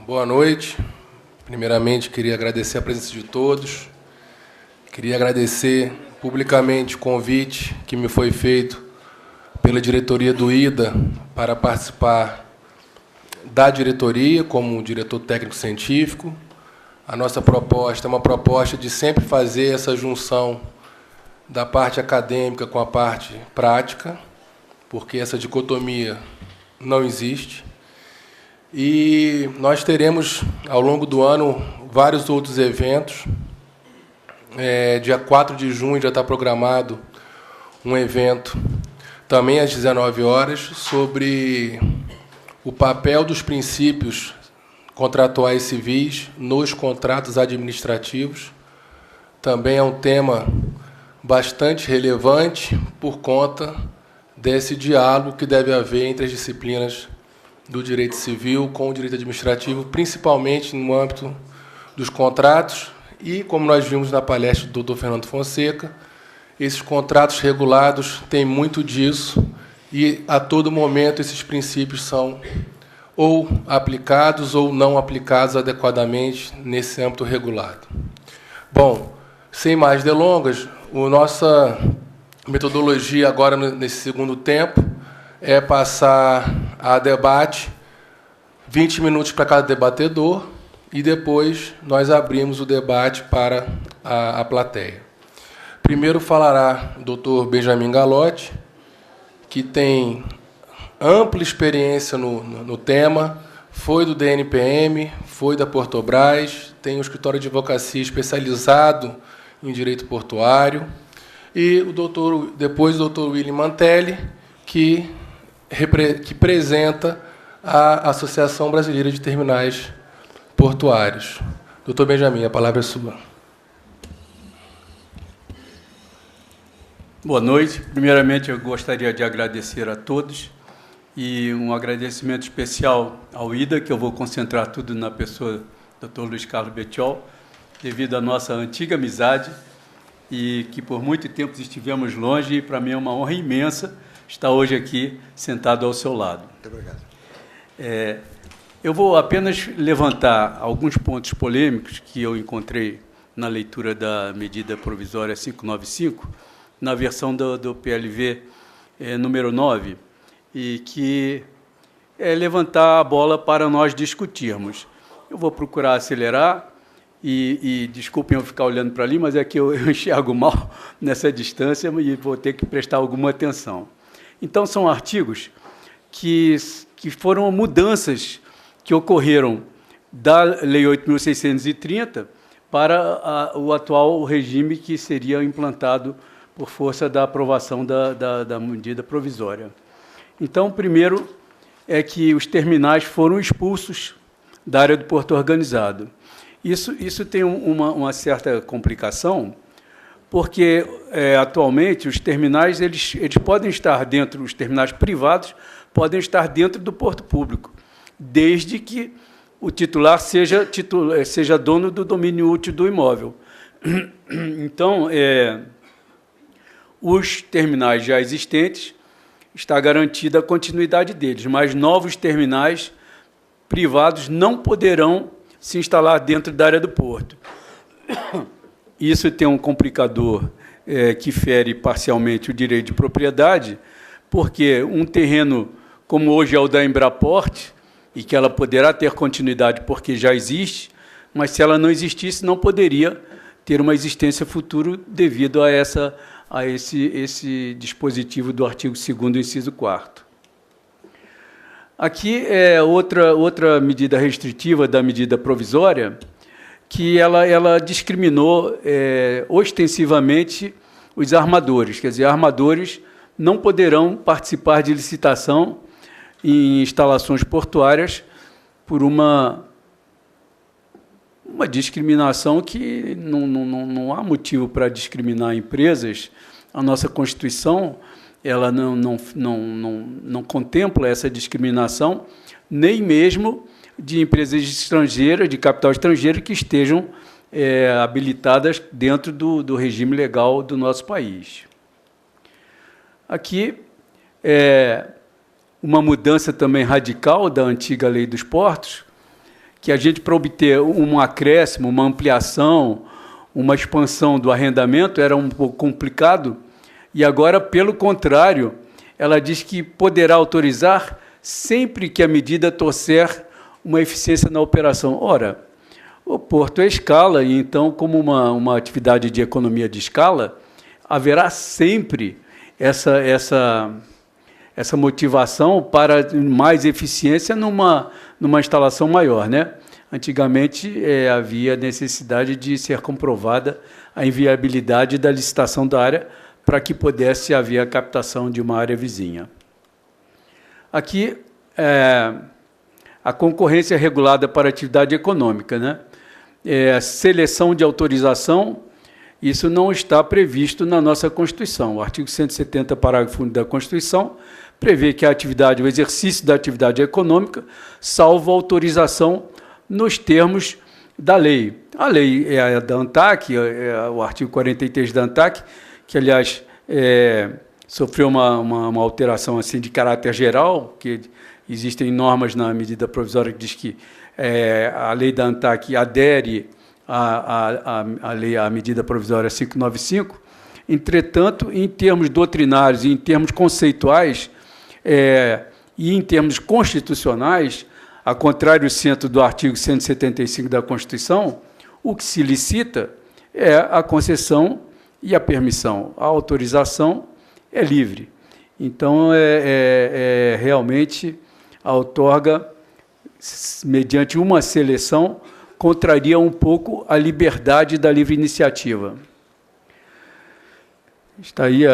Boa noite. Primeiramente, queria agradecer a presença de todos. Queria agradecer publicamente o convite que me foi feito pela diretoria do IDA para participar da diretoria como diretor técnico-científico. A nossa proposta é uma proposta de sempre fazer essa junção da parte acadêmica com a parte prática, porque essa dicotomia não existe. E nós teremos, ao longo do ano, vários outros eventos. Dia 4 de junho já está programado um evento, também às 19 horas, sobre o papel dos princípios contratuais civis nos contratos administrativos. Também é um tema bastante relevante por conta desse diálogo que deve haver entre as disciplinas do direito civil com o direito administrativo, principalmente no âmbito dos contratos e, como nós vimos na palestra do Dr. Fernando Fonseca, esses contratos regulados têm muito disso e, a todo momento, esses princípios são ou aplicados ou não aplicados adequadamente nesse âmbito regulado. Bom, sem mais delongas, a nossa metodologia agora, nesse segundo tempo, é passar a debate, 20 minutos para cada debatedor, e depois nós abrimos o debate para a plateia. Primeiro falará o Dr. Benjamin Galotti, que tem ampla experiência no tema, foi do DNPM, foi da Portobras, tem um escritório de advocacia especializado em direito portuário, e depois o Dr. William Mantelli, que representa a Associação Brasileira de Terminais Portuários. Doutor Benjamin, a palavra é sua. Boa noite. Primeiramente, eu gostaria de agradecer a todos e um agradecimento especial ao IDA, que eu vou concentrar tudo na pessoa do Dr. Luiz Carlos Bettiol, devido à nossa antiga amizade e que por muito tempo estivemos longe, e para mim é uma honra imensa estar hoje aqui sentado ao seu lado. Muito obrigado. Eu vou apenas levantar alguns pontos polêmicos que eu encontrei na leitura da medida provisória 595, na versão do PLV número 9, e que é levantar a bola para nós discutirmos. Eu vou procurar acelerar, e desculpem eu ficar olhando para ali, mas é que eu enxergo mal nessa distância e vou ter que prestar alguma atenção. Então, são artigos que foram mudanças que ocorreram da Lei 8.630 para o atual regime que seria implantado por força da aprovação da medida provisória. Então, primeiro é que os terminais foram expulsos da área do porto organizado. Isso tem uma certa complicação, porque atualmente os terminais eles podem estar dentro, os terminais privados podem estar dentro do porto público, desde que o titular seja dono do domínio útil do imóvel. Então, os terminais já existentes, está garantida a continuidade deles, mas novos terminais privados não poderão se instalar dentro da área do porto. Isso tem um complicador que fere parcialmente o direito de propriedade, porque um terreno como hoje é o da Embraport, e que ela poderá ter continuidade porque já existe, mas se ela não existisse, não poderia ter uma existência futura devido a esse dispositivo do artigo 2º, inciso 4º. Aqui é outra medida restritiva da medida provisória, que ela discriminou ostensivamente os armadores. Quer dizer, armadores não poderão participar de licitação em instalações portuárias por uma discriminação que não há motivo para discriminar empresas. A nossa Constituição ela não contempla essa discriminação, nem mesmo de empresas estrangeiras, de capital estrangeiro, que estejam habilitadas dentro do regime legal do nosso país. Aqui uma mudança também radical da antiga Lei dos Portos, que a gente, para obter um acréscimo, uma ampliação, uma expansão do arrendamento, era um pouco complicado, e agora, pelo contrário, ela diz que poderá autorizar sempre que a medida trouxer uma eficiência na operação. Ora, o porto é escala, e então, como uma atividade de economia de escala, haverá sempre essa motivação para mais eficiência numa instalação maior, né? Antigamente, havia necessidade de ser comprovada a inviabilidade da licitação da área para que pudesse haver a captação de uma área vizinha. Aqui, a concorrência regulada para atividade econômica, né? Seleção de autorização, isso não está previsto na nossa Constituição. O artigo 170, parágrafo único da Constituição, prevê que a atividade, o exercício da atividade econômica, salvo autorização nos termos da lei. A lei é a da ANTAC, o artigo 43 da ANTAC, que, aliás, sofreu uma alteração assim, de caráter geral, que existem normas na medida provisória que diz que a lei da ANTAC adere à medida provisória 595. Entretanto, em termos doutrinários e em termos conceituais e em termos constitucionais, a contrário do artigo 175 da Constituição, o que se licita é a concessão e a permissão. A autorização é livre. Então, realmente, a outorga, mediante uma seleção, contraria um pouco a liberdade da livre iniciativa. Está aí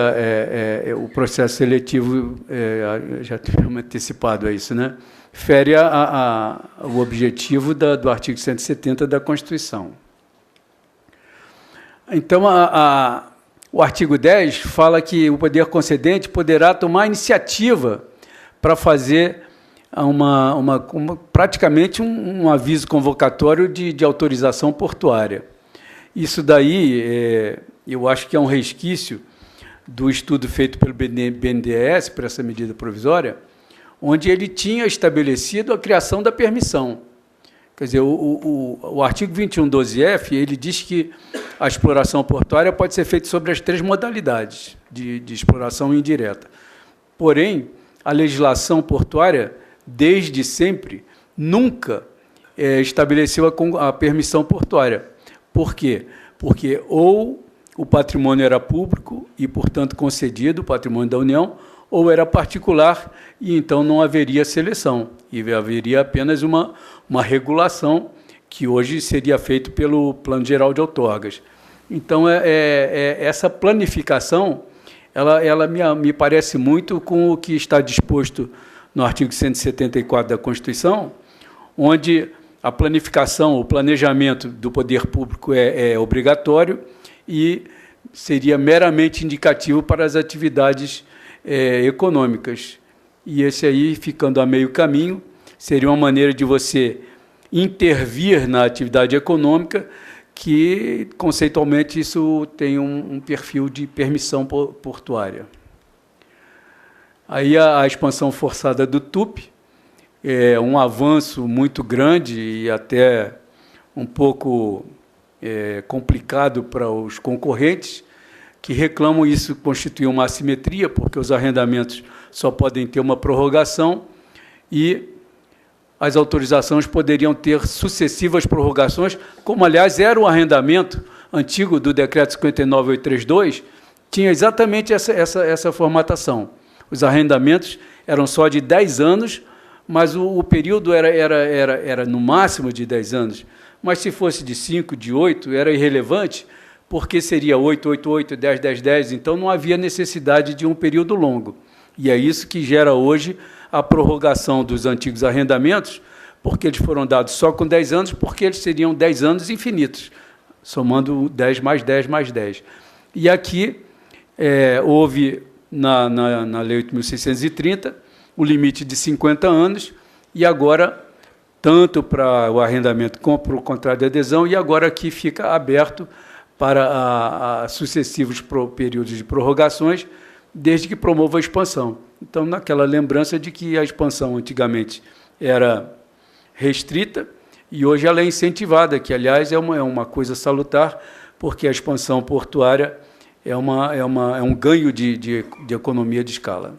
o processo seletivo, já tivemos antecipado a isso, né? Fere o objetivo do artigo 170 da Constituição. Então, o artigo 10 fala que o poder concedente poderá tomar iniciativa para fazer praticamente um aviso convocatório de autorização portuária. Isso daí, eu acho que é um resquício do estudo feito pelo BNDES, para essa medida provisória, onde ele tinha estabelecido a criação da permissão. Quer dizer, o artigo 2112F, ele diz que a exploração portuária pode ser feita sobre as 3 modalidades de exploração indireta. Porém, a legislação portuária, desde sempre, nunca estabeleceu a permissão portuária. Por quê? Porque ou o patrimônio era público e, portanto, concedido, o patrimônio da União, ou era particular e, então, não haveria seleção. E haveria apenas uma regulação que hoje seria feito pelo Plano Geral de Outorgas. Então, essa planificação, ela me parece muito com o que está disposto no artigo 174 da Constituição, onde a planificação, o planejamento do poder público é obrigatório e seria meramente indicativo para as atividades econômicas. E esse aí, ficando a meio caminho, seria uma maneira de você intervir na atividade econômica, que, conceitualmente, isso tem um perfil de permissão portuária. Aí a expansão forçada do TUP é um avanço muito grande e até um pouco complicado para os concorrentes, que reclamam isso constituir uma assimetria, porque os arrendamentos só podem ter uma prorrogação e as autorizações poderiam ter sucessivas prorrogações, como, aliás, era o arrendamento antigo do Decreto 59832, tinha exatamente essa formatação. Os arrendamentos eram só de 10 anos, mas o período era no máximo de 10 anos. Mas, se fosse de 5, de 8, era irrelevante, porque seria 8, 8, 8, 10, 10, 10, então não havia necessidade de um período longo. E é isso que gera hoje a prorrogação dos antigos arrendamentos, porque eles foram dados só com 10 anos, porque eles seriam 10 anos infinitos, somando 10 mais 10 mais 10. E aqui houve, na Lei 8.630, o limite de 50 anos, e agora, tanto para o arrendamento como para o contrato de adesão, e agora aqui fica aberto para sucessivos períodos de prorrogações, desde que promova a expansão. Então, naquela lembrança de que a expansão antigamente era restrita, e hoje ela é incentivada, que, aliás, é uma coisa salutar, porque a expansão portuária é um ganho de economia de escala.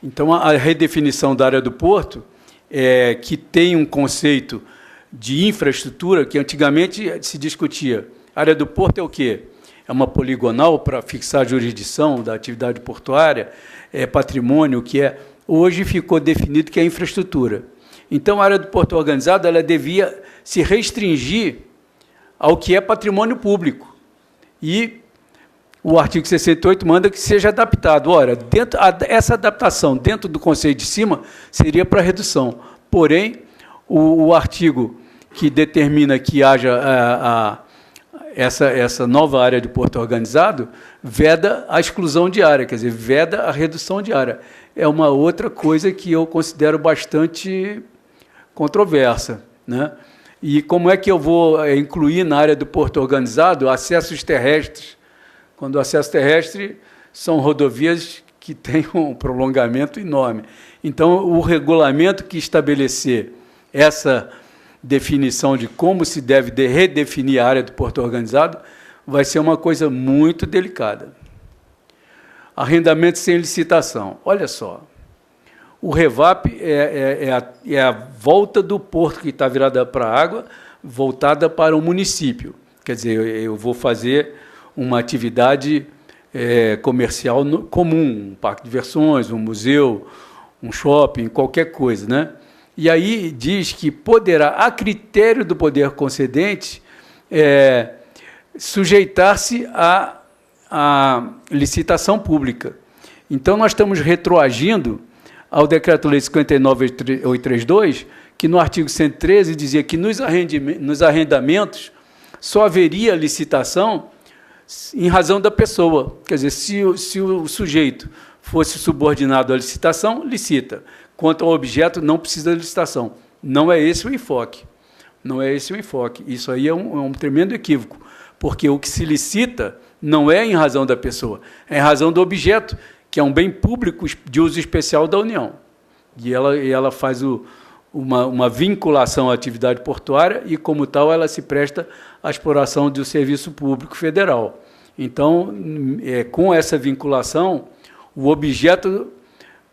Então, a redefinição da área do porto, que tem um conceito de infraestrutura, que antigamente se discutia. A área do porto é o quê? É uma poligonal para fixar a jurisdição da atividade portuária, é patrimônio, o que é. Hoje ficou definido que é infraestrutura. Então, a área do porto organizado ela devia se restringir ao que é patrimônio público. E o artigo 68 manda que seja adaptado. Ora, essa adaptação dentro do conceito de cima seria para redução. Porém, o artigo que determina que haja essa nova área de porto organizado veda a exclusão de área, quer dizer, veda a redução de área. É uma outra coisa que eu considero bastante controversa, né? E como é que eu vou incluir na área do porto organizado acessos terrestres, quando o acesso terrestre são rodovias que têm um prolongamento enorme? Então, o regulamento que estabelecer essa definição de como se deve redefinir a área do porto organizado vai ser uma coisa muito delicada. Arrendamento sem licitação. Olha só, o REVAP é a volta do porto que está virada para a água, voltada para o município. Quer dizer, eu vou fazer uma atividade comercial comum, um parque de diversões, um museu, um shopping, qualquer coisa, né? E aí diz que poderá, a critério do poder concedente, sujeitar-se à licitação pública. Então, nós estamos retroagindo ao Decreto-Lei 59.832, que no artigo 113 dizia que nos arrendamentos só haveria licitação em razão da pessoa. Quer dizer, se o sujeito fosse subordinado à licitação, licita. Quanto ao objeto, não precisa de licitação. Não é esse o enfoque. Não é esse o enfoque. Isso aí é um tremendo equívoco, porque o que se licita não é em razão da pessoa, é em razão do objeto, que é um bem público de uso especial da União. E ela faz uma vinculação à atividade portuária e, como tal, ela se presta à exploração do serviço público federal. Então, com essa vinculação, o objeto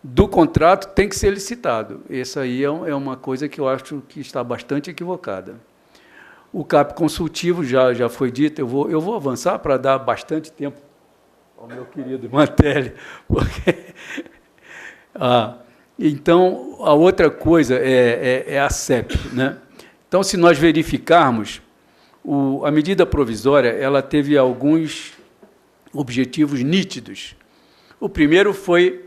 do contrato tem que ser licitado. Essa aí é uma coisa que eu acho que está bastante equivocada. O CAP consultivo já foi dito, eu vou avançar para dar bastante tempo ao meu querido Mantelli, porque... então, a outra coisa é a CEP, né? Então, se nós verificarmos, a medida provisória ela teve alguns objetivos nítidos. O primeiro foi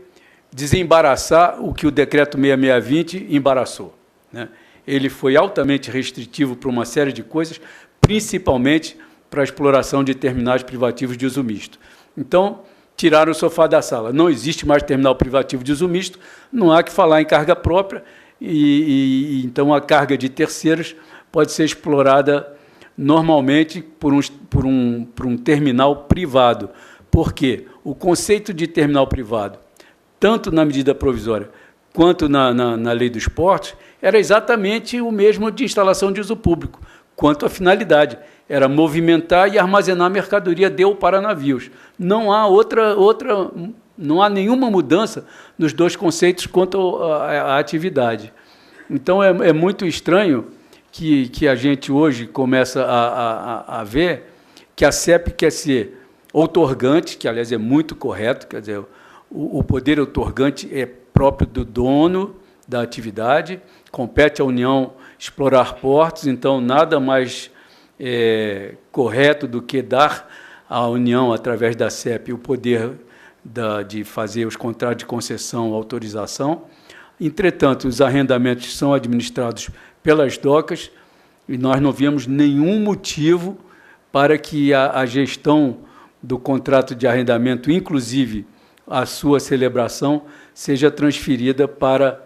desembaraçar o que o Decreto 6620 embaraçou, né? Ele foi altamente restritivo para uma série de coisas, principalmente para a exploração de terminais privativos de uso misto. Então, tiraram o sofá da sala. Não existe mais terminal privativo de uso misto, não há que falar em carga própria, então a carga de terceiros pode ser explorada normalmente por um terminal privado. Por quê? O conceito de terminal privado, tanto na medida provisória quanto na lei dos portos, era exatamente o mesmo de instalação de uso público, quanto à finalidade. Era movimentar e armazenar mercadoria de ou para navios. Não há não há nenhuma mudança nos dois conceitos quanto à atividade. Então, é muito estranho que a gente hoje começa a ver que a CEP quer ser outorgante, que, aliás, é muito correto, quer dizer, o poder outorgante é próprio do dono da atividade, compete à União explorar portos, então nada mais correto do que dar à União, através da CEP, o poder de fazer os contratos de concessão, autorização. Entretanto, os arrendamentos são administrados pelas docas e nós não vemos nenhum motivo para que a gestão do contrato de arrendamento, inclusive a sua celebração, seja transferida para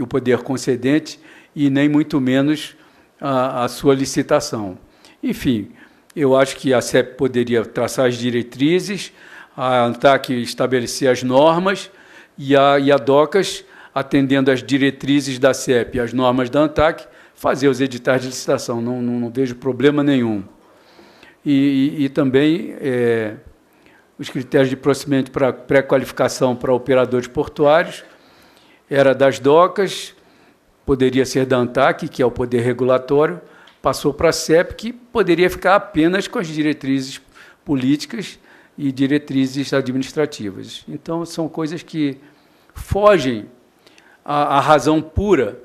o poder concedente e nem muito menos a sua licitação. Enfim, eu acho que a CEP poderia traçar as diretrizes, a ANTAC estabelecer as normas e a DOCAS atendendo às diretrizes da CEP e às normas da ANTAC, fazer os editais de licitação. Não vejo problema nenhum. E também os critérios de procedimento para pré-qualificação para operadores portuários era das docas, poderia ser da ANTAC, que é o poder regulatório, passou para a CEP, que poderia ficar apenas com as diretrizes políticas e diretrizes administrativas. Então, são coisas que fogem à razão pura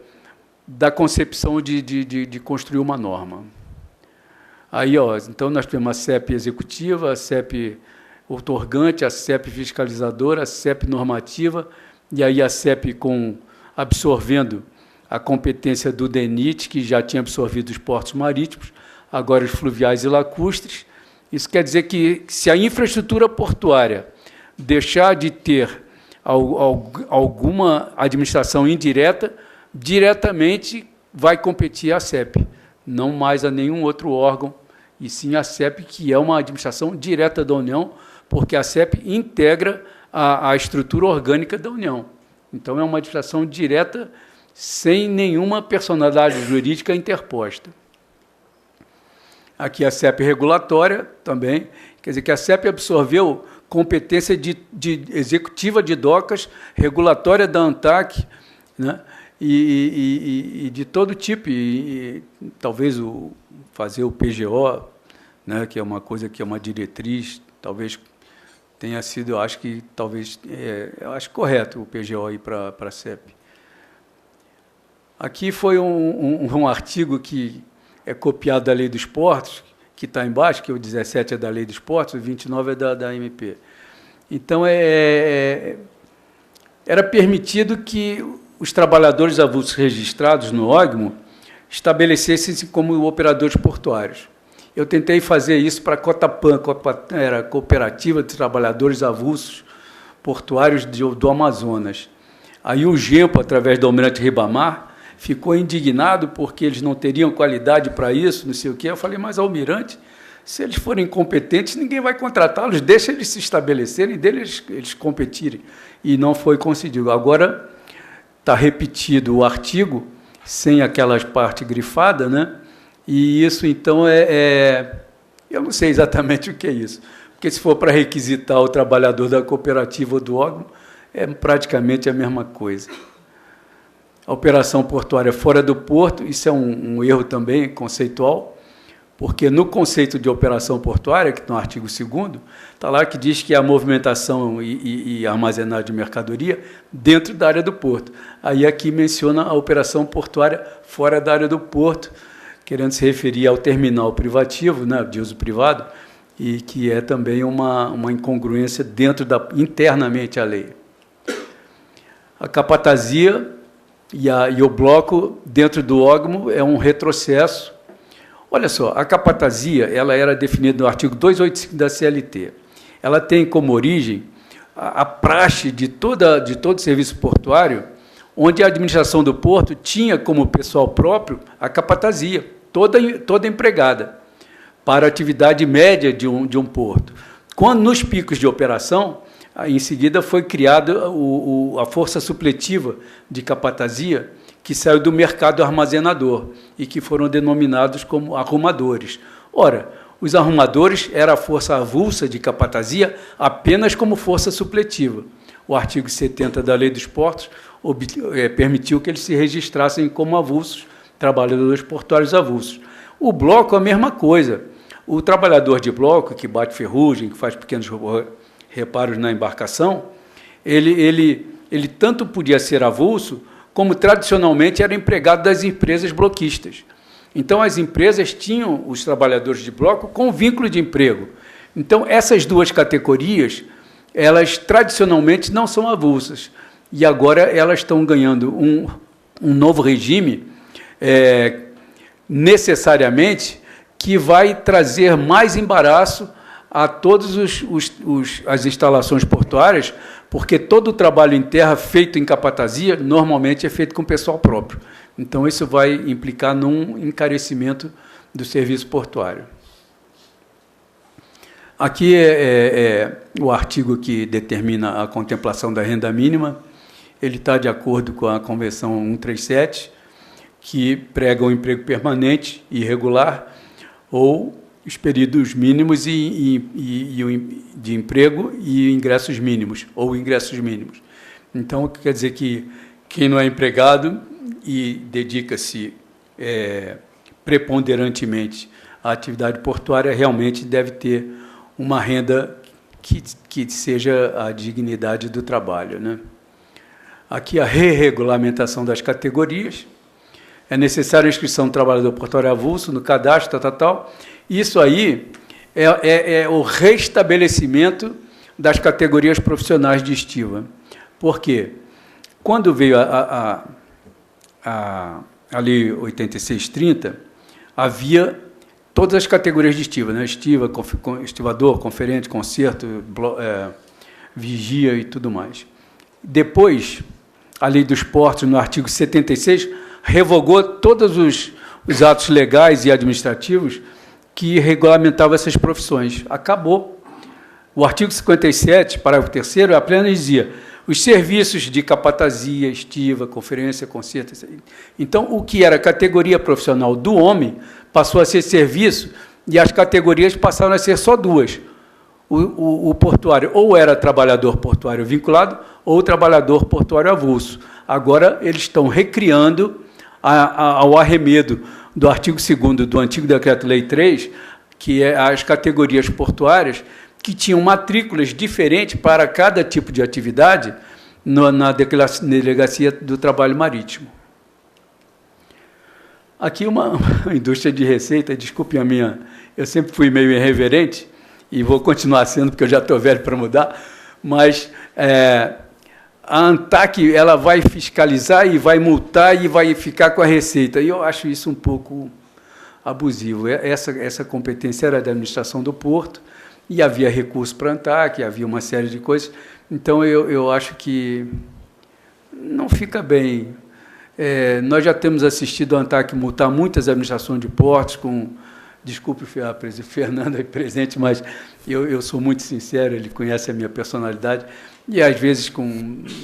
da concepção de construir uma norma. Aí, então, nós temos a CEP executiva, a CEP outorgante, a CEP fiscalizadora, a CEP normativa, e aí a CEP absorvendo a competência do DENIT, que já tinha absorvido os portos marítimos, agora os fluviais e lacustres. Isso quer dizer que, se a infraestrutura portuária deixar de ter alguma administração indireta, diretamente vai competir a CEP, não mais a nenhum outro órgão, e sim a CEP, que é uma administração direta da União, porque a CEP integra a estrutura orgânica da União. Então, é uma administração direta, sem nenhuma personalidade jurídica interposta. Aqui a CEP regulatória também, quer dizer que a CEP absorveu competência de executiva de docas, regulatória da ANTAC, né, e de todo tipo, e talvez fazer o PGO, né, que é uma coisa que é uma diretriz, talvez tenha sido, eu acho que talvez, eu acho correto o PGO ir para a CEP. Aqui foi um artigo que é copiado da Lei dos Portos, que está embaixo, que o 17 é da Lei dos Portos, o 29 é da MP. Então, era permitido que os trabalhadores avulsos registrados no OGMO estabelecessem-se como operadores portuários. Eu tentei fazer isso para a Cotapan, era a Cooperativa de Trabalhadores Avulsos Portuários do Amazonas. Aí o GEMPO, através do Almirante Ribamar, ficou indignado porque eles não teriam qualidade para isso, não sei o quê. Eu falei, mas, Almirante, se eles forem incompetentes, ninguém vai contratá-los, deixa eles se estabelecerem, eles competirem. E não foi concedido. Agora está repetido o artigo, sem aquelas partes grifadas, né? E isso, então, eu não sei exatamente o que é isso, porque se for para requisitar o trabalhador da cooperativa ou do órgão, é praticamente a mesma coisa. A operação portuária fora do porto, isso é um erro também conceitual, porque no conceito de operação portuária, que está no artigo 2º, está lá que diz que é a movimentação e armazenagem de mercadoria dentro da área do porto. Aí aqui menciona a operação portuária fora da área do porto, querendo se referir ao terminal privativo, né, de uso privado, e que é também uma incongruência internamente à lei. A capatazia e o bloco dentro do OGMO é um retrocesso. Olha só, a capatazia ela era definida no artigo 285 da CLT. Ela tem como origem a praxe de todo serviço portuário, onde a administração do porto tinha como pessoal próprio a capatazia, toda empregada, para a atividade média de um porto. Quando, nos picos de operação, em seguida foi criada a força supletiva de capatazia, que saiu do mercado armazenador e que foram denominados como arrumadores. Ora, os arrumadores eram a força avulsa de capatazia apenas como força supletiva. O artigo 70 da Lei dos Portos permitiu que eles se registrassem como avulsos, trabalhadores portuários avulsos. O bloco é a mesma coisa. O trabalhador de bloco, que bate ferrugem, que faz pequenos reparos na embarcação, ele tanto podia ser avulso, como tradicionalmente era empregado das empresas bloquistas. Então, as empresas tinham os trabalhadores de bloco com vínculo de emprego. Então, essas duas categorias, elas tradicionalmente não são avulsas. E agora elas estão ganhando um novo regime, necessariamente, que vai trazer mais embaraço a todas as instalações portuárias, porque todo o trabalho em terra feito em capatazia, normalmente é feito com pessoal próprio. Então, isso vai implicar num encarecimento do serviço portuário. Aqui é o artigo que determina a contemplação da renda mínima. ele está de acordo com a Convenção 137, que prega o emprego permanente e irregular, ou os períodos mínimos de emprego e ingressos mínimos, ou ingressos mínimos. Então, quer dizer que quem não é empregado e dedica-se preponderantemente à atividade portuária realmente deve ter uma renda que seja a dignidade do trabalho, né? Aqui a re-regulamentação das categorias. É necessária a inscrição do trabalhador portuário avulso no cadastro, tal. Isso aí é o restabelecimento das categorias profissionais de estiva. Por quê? Quando veio a Lei 8630, havia todas as categorias de estiva, né? Estiva, estivador, conferente, concerto, vigia e tudo mais. Depois, a Lei dos Portos, no artigo 76, revogou todos os atos legais e administrativos que regulamentavam essas profissões. Acabou. O artigo 57, parágrafo 3º, apenas dizia os serviços de capatazia, estiva, conferência, concerto. Então, o que era categoria profissional do homem passou a ser serviço e as categorias passaram a ser só duas. O portuário ou era trabalhador portuário vinculado ou trabalhador portuário avulso. Agora, eles estão recriando ao arremedo do artigo 2º do antigo Decreto-Lei 3, que é as categorias portuárias, que tinham matrículas diferentes para cada tipo de atividade na Delegacia do Trabalho Marítimo. Aqui uma indústria de receita, desculpe a minha, eu sempre fui meio irreverente, e vou continuar sendo, porque eu já estou velho para mudar, mas a ANTAC ela vai fiscalizar e vai multar e vai ficar com a receita. E eu acho isso um pouco abusivo. Essa competência era da administração do porto, e havia recurso para a ANTAC, havia uma série de coisas. Então, eu acho que não fica bem. Nós já temos assistido a ANTAC multar muitas administrações de portos com... Desculpe, Fernando é presente, mas eu sou muito sincero, ele conhece a minha personalidade, e às vezes com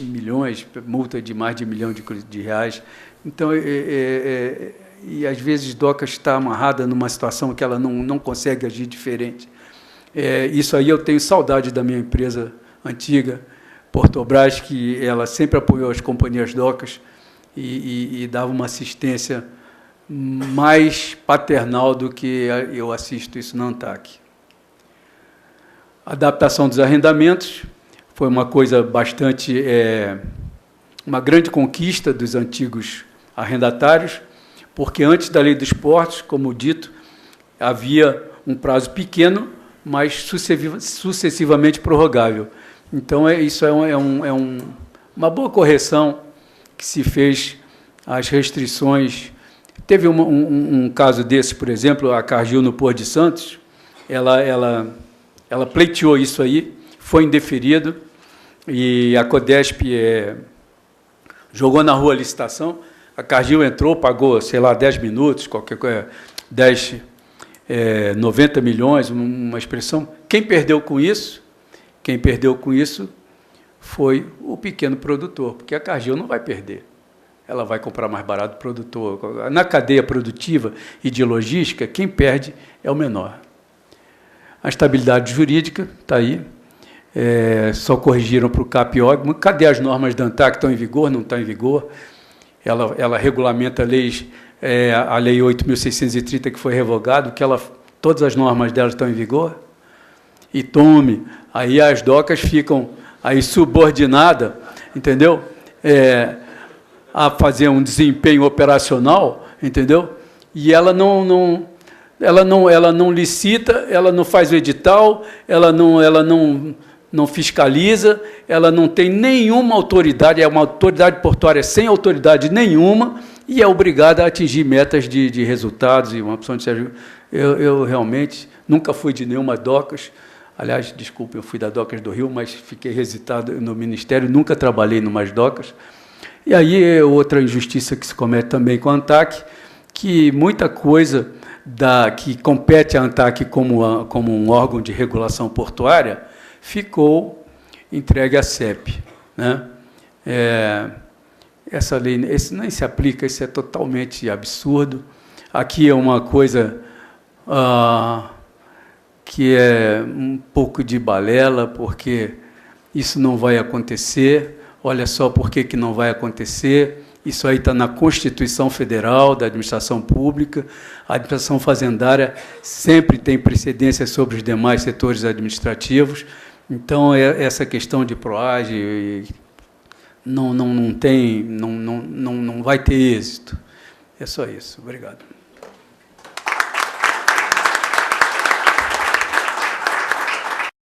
milhões, multa de mais de 1 milhão de reais. Então, e às vezes DOCA está amarrada numa situação que ela não consegue agir diferente. Isso aí eu tenho saudade da minha empresa antiga, Portobras, que ela sempre apoiou as companhias DOCAs e dava uma assistência mais paternal do que eu assisto isso na ANTAC. A adaptação dos arrendamentos foi uma coisa bastante... uma grande conquista dos antigos arrendatários, porque antes da Lei dos Portos, como dito, havia um prazo pequeno, mas sucessivamente prorrogável. Então, isso é uma boa correção que se fez às restrições. Teve um caso desse, por exemplo, a Cargill no Porto de Santos, ela pleiteou isso aí, foi indeferido, e a Codesp jogou na rua a licitação, a Cargill entrou, pagou, sei lá, 10 minutos, qualquer coisa, 90 milhões, uma expressão. Quem perdeu com isso? Quem perdeu com isso foi o pequeno produtor, porque a Cargill não vai perder. Ela vai comprar mais barato do produtor. Na cadeia produtiva e de logística, quem perde é o menor. A estabilidade jurídica está aí. Só corrigiram para o CAPIOG. Cadê as normas da ANTAC? Estão em vigor? Não estão em vigor? Ela regulamenta leis, a Lei 8.630, que foi revogada, que todas as normas dela estão em vigor. E tome, aí as DOCAs ficam aí subordinadas, entendeu? A fazer um desempenho operacional, entendeu? E ela não licita, ela não faz o edital, ela não fiscaliza, ela não tem nenhuma autoridade, é uma autoridade portuária sem autoridade nenhuma e é obrigada a atingir metas de resultados e uma opção de serviço. Eu realmente nunca fui de nenhuma DOCAS. Aliás, desculpe, eu fui da DOCAS do Rio, mas fiquei residado no Ministério, nunca trabalhei numas DOCAS. E aí é outra injustiça que se comete também com a ANTAC, que muita coisa que compete à ANTAC como um órgão de regulação portuária ficou entregue à CEP, né? Essa lei esse nem se aplica, isso é totalmente absurdo. Aqui é uma coisa que é um pouco de balela, porque isso não vai acontecer. Olha só por que não vai acontecer. Isso aí está na Constituição Federal da Administração Pública. A administração fazendária sempre tem precedência sobre os demais setores administrativos. Então, essa questão de PROAGE não vai ter êxito. É só isso. Obrigado.